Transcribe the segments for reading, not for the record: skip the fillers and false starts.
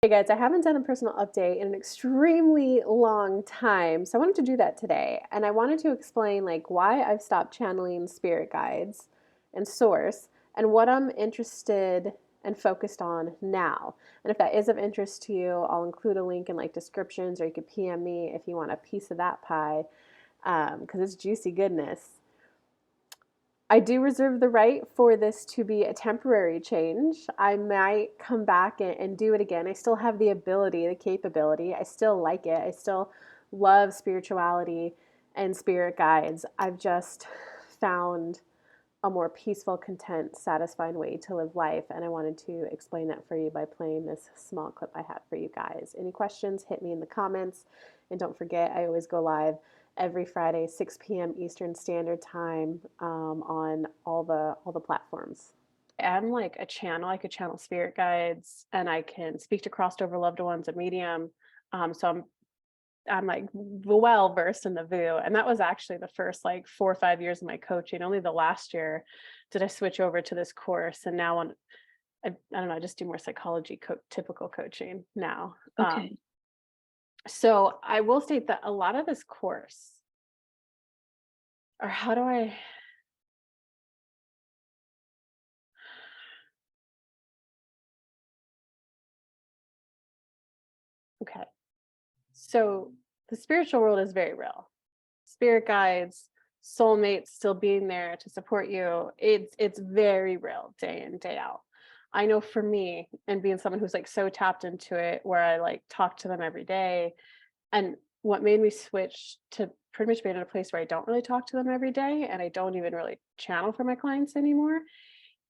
Hey guys, I haven't done a personal update in an extremely long time, so I wanted to do that today. And I wanted to explain like why I've stopped channeling spirit guides and source and what I'm interested and focused on now. And if that is of interest to you, I'll include a link in like descriptions, or you could PM me if you want a piece of that pie, because it's juicy goodness. I do reserve the right for this to be a temporary change. I might come back and do it again. I still have the ability, the capability. I still like it. I still love spirituality and spirit guides. I've just found a more peaceful, content, satisfying way to live life. And I wanted to explain that for you by playing this small clip I have for you guys. Any questions, hit me in the comments. And don't forget, I always go live every Friday, 6 p.m. Eastern Standard Time, on all the platforms. I'm like a channel. I could channel spirit guides, and I can speak to crossed over loved ones and medium. So I'm like well versed in the VU. And that was actually the first like 4 or 5 years of my coaching. Only the last year did I switch over to this course. And now I don't know, I just do more psychology, typical coaching now. Okay. So I will state that a lot of this course, or how do I, okay. So the spiritual world is very real. Spirit guides, soulmates still being there to support you. It's very real day in, day out. I know for me, and being someone who's like so tapped into it, where I like talk to them every day, and what made me switch to pretty much being in a place where I don't really talk to them every day and I don't even really channel for my clients anymore,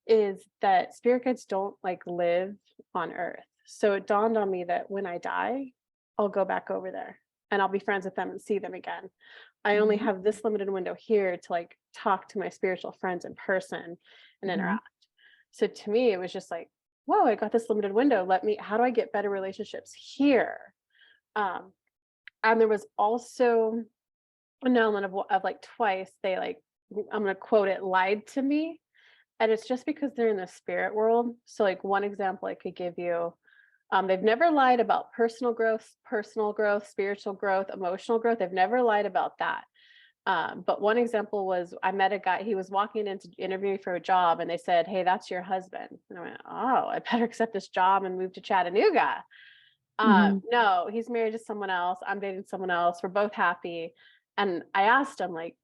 is that spirit guides don't like live on earth. So it dawned on me that when I die, I'll go back over there and I'll be friends with them and see them again. I only Mhm, have this limited window here to like talk to my spiritual friends in person and mhm, interact. So to me, it was just like, whoa, I got this limited window. How do I get better relationships here? Um, and there was also an element of like twice they like, I'm going to quote it, lied to me. And it's just because they're in the spirit world. So like one example I could give you, they've never lied about personal growth, spiritual growth, emotional growth. They've never lied about that. But one example was I met a guy, he was walking in to interview me for a job and they said, "Hey, that's your husband." And I went, "Oh, I better accept this job and move to Chattanooga." mhm. No, he's married to someone else. I'm dating someone else. We're both happy. And I asked him, like,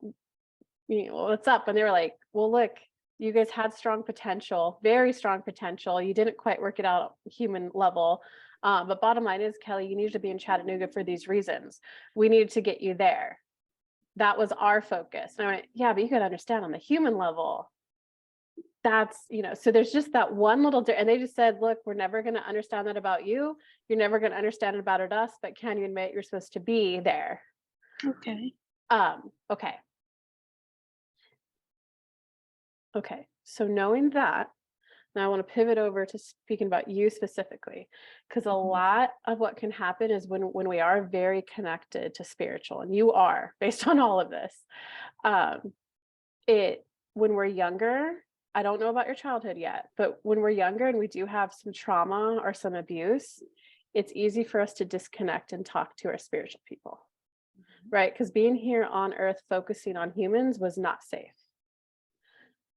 what's up? And they were like, well, look, you guys had strong potential, very strong potential. You didn't quite work it out human level. But bottom line is, Kelly, you needed to be in Chattanooga for these reasons. We needed to get you there. That was our focus. And I went, yeah, but you could understand on the human level, so there's just that one little, and they just said, look, we're never going to understand that about you. You're never going to understand it about us, but can you admit you're supposed to be there? Okay. Okay. Okay. So knowing that, now I want to pivot over to speaking about you specifically, because a Mhm, lot of what can happen is when we are very connected to spiritual, and you are based on all of this. Um, it when we're younger, I don't know about your childhood yet, but when we're younger and we do have some trauma or some abuse, it's easy for us to disconnect and talk to our spiritual people, mhm, right? Because being here on earth focusing on humans was not safe.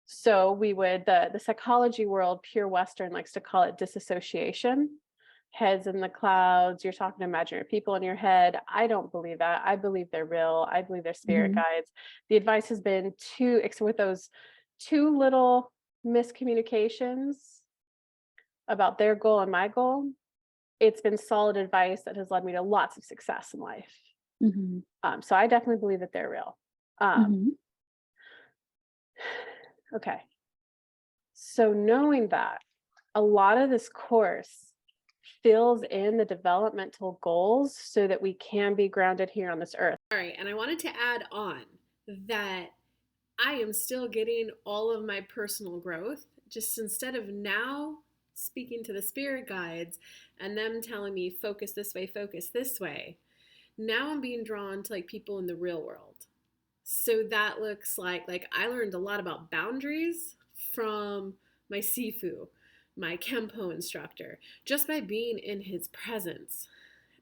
So we would the psychology world, pure Western likes to call it disassociation. Heads in the clouds, you're talking to imaginary people in your head. I don't believe that. I believe they're real. I believe they're spirit mhm. guides. The advice has been to, except with those two little miscommunications about their goal and my goal, it's been solid advice that has led me to lots of success in life. Mhm, So I definitely believe that they're real. Um, mhm, okay. So knowing that, a lot of this course fills in the developmental goals so that we can be grounded here on this earth. All right, and I wanted to add on that I am still getting all of my personal growth. Just instead of now speaking to the spirit guides and them telling me focus this way, now I'm being drawn to like people in the real world. So that looks like I learned a lot about boundaries from my Sifu. my Kempo instructor, just by being in his presence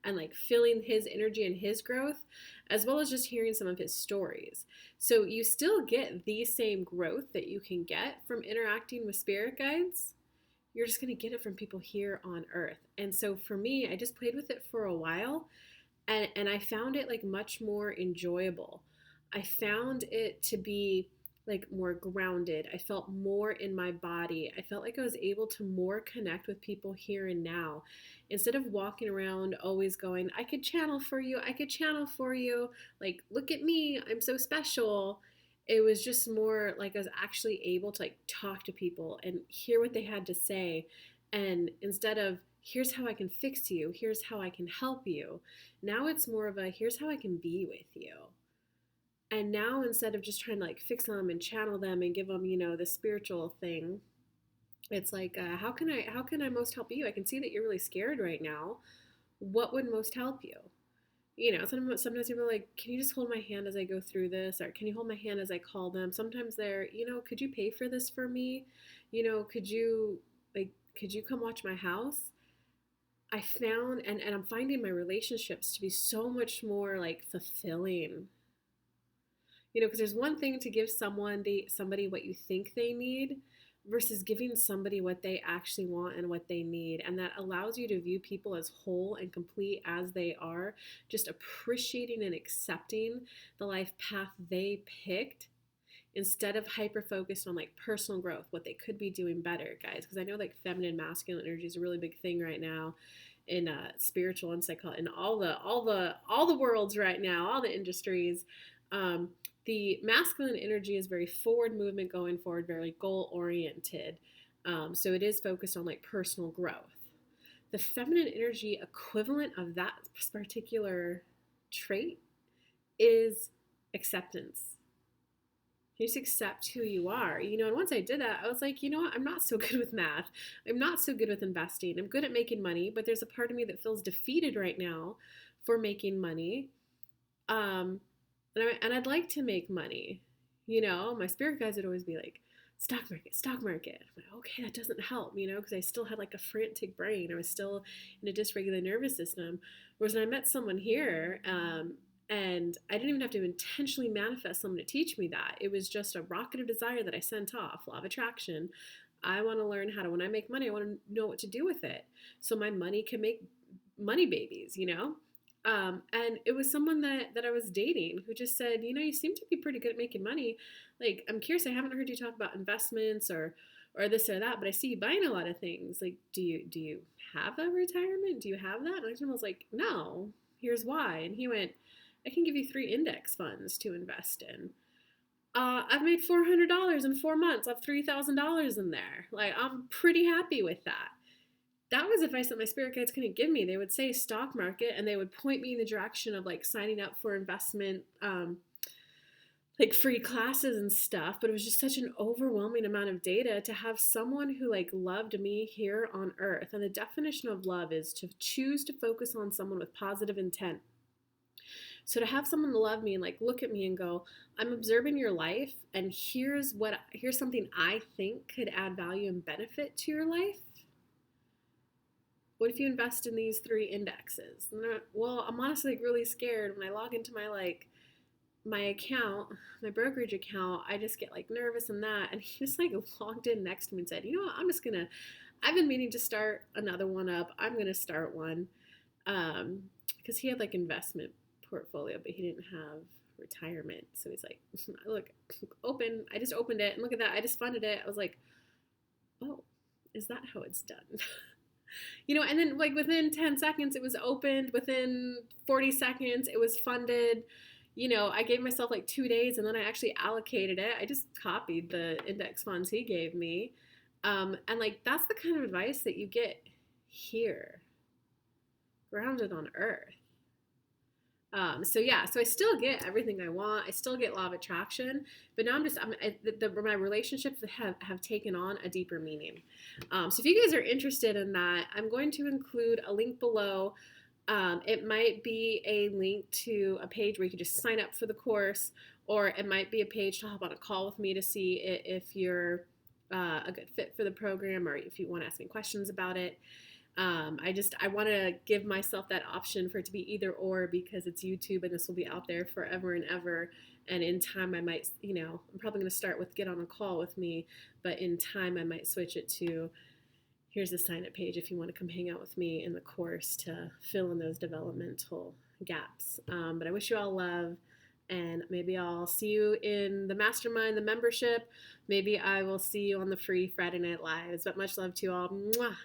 and like feeling his energy and his growth, as well as just hearing some of his stories. So you still get the same growth that you can get from interacting with spirit guides. You're just going to get it from people here on earth. And so for me, I just played with it for a while, and I found it like much more enjoyable. I found it to be like more grounded. I felt more in my body. I felt like I was able to more connect with people here and now instead of walking around always going, I could channel for you. I could channel for you. Like, look at me. I'm so special. It was just more like I was actually able to like talk to people and hear what they had to say. And instead of, here's how I can fix you, here's how I can help you, now it's more of a, here's how I can be with you. And now instead of just trying to like fix them and channel them and give them, you know, the spiritual thing, it's like, how can I most help you? I can see that you're really scared right now. What would most help you? You know, sometimes people are like, can you just hold my hand as I go through this? Or can you hold my hand as I call them? Sometimes they're, you know, could you pay for this for me? You know, could you come watch my house? I found, and I'm finding my relationships to be so much more like fulfilling. You know, because there's one thing to give somebody what you think they need versus giving somebody what they actually want and what they need. And that allows you to view people as whole and complete as they are, just appreciating and accepting the life path they picked instead of hyper focused on like personal growth, what they could be doing better, guys. Because I know like feminine masculine energy is a really big thing right now in spiritual and psychology, in all the worlds right now, all the industries. Um, the masculine energy is very forward movement, going forward, very goal oriented. So it is focused on like personal growth. The feminine energy equivalent of that particular trait is acceptance. You just accept who you are, you know. And once I did that, I was like, you know what? I'm not so good with math. I'm not so good with investing. I'm good at making money, but there's a part of me that feels defeated right now for making money. Um, and I'd like to make money. You know, my spirit guides would always be like, stock market, stock market. I'm like, okay, that doesn't help, you know, because I still had like a frantic brain. I was still in a dysregulated nervous system. Whereas when I met someone here, and I didn't even have to intentionally manifest someone to teach me that. It was just a rocket of desire that I sent off, law of attraction. I want to learn how to, when I make money, I want to know what to do with it. So my money can make money babies, you know? And it was someone that I was dating who just said, you know, you seem to be pretty good at making money. Like, I'm curious, I haven't heard you talk about investments or this or that, but I see you buying a lot of things. Like, do you have a retirement? Do you have that? And I was like, no, here's why. And he went, I can give you 3 index funds to invest in. I've made $400 in 4 months. I have $3,000 in there. Like, I'm pretty happy with that. That was advice that my spirit guides couldn't give me. They would say stock market, and they would point me in the direction of like signing up for investment, like free classes and stuff. But it was just such an overwhelming amount of data to have someone who like loved me here on earth. And the definition of love is to choose to focus on someone with positive intent. So to have someone love me and like look at me and go, I'm observing your life, and here's something I think could add value and benefit to your life. What if you invest in these 3 indexes? Well, I'm honestly like really scared when I log into my account, my brokerage account. I just get like nervous and that. And he just like logged in next to me and said, you know what, I've been meaning to start another one up. I'm gonna start one. Because he had like investment portfolio, but he didn't have retirement. So he's like, look, open. I just opened it and look at that. I just funded it. I was like, oh, is that how it's done? You know, and then like within 10 seconds it was opened, within 40 seconds it was funded. You know, I gave myself like 2 days, and then I actually allocated it. I just copied the index funds he gave me. And like that's the kind of advice that you get here, grounded on earth. So yeah, so I still get everything I want. I still get law of attraction, but now my relationships have taken on a deeper meaning. So if you guys are interested in that, I'm going to include a link below. It might be a link to a page where you can just sign up for the course, or it might be a page to hop on a call with me to see if you're a good fit for the program, or if you want to ask me questions about it. I want to give myself that option for it to be either or, because it's YouTube and this will be out there forever and ever. And in time, I might, I'm probably going to start with get on a call with me, but in time, I might switch it to here's the sign up page if you want to come hang out with me in the course to fill in those developmental gaps. But I wish you all love, and maybe I'll see you in the mastermind, the membership. Maybe I will see you on the free Friday Night Lives. But much love to you all. Mwah.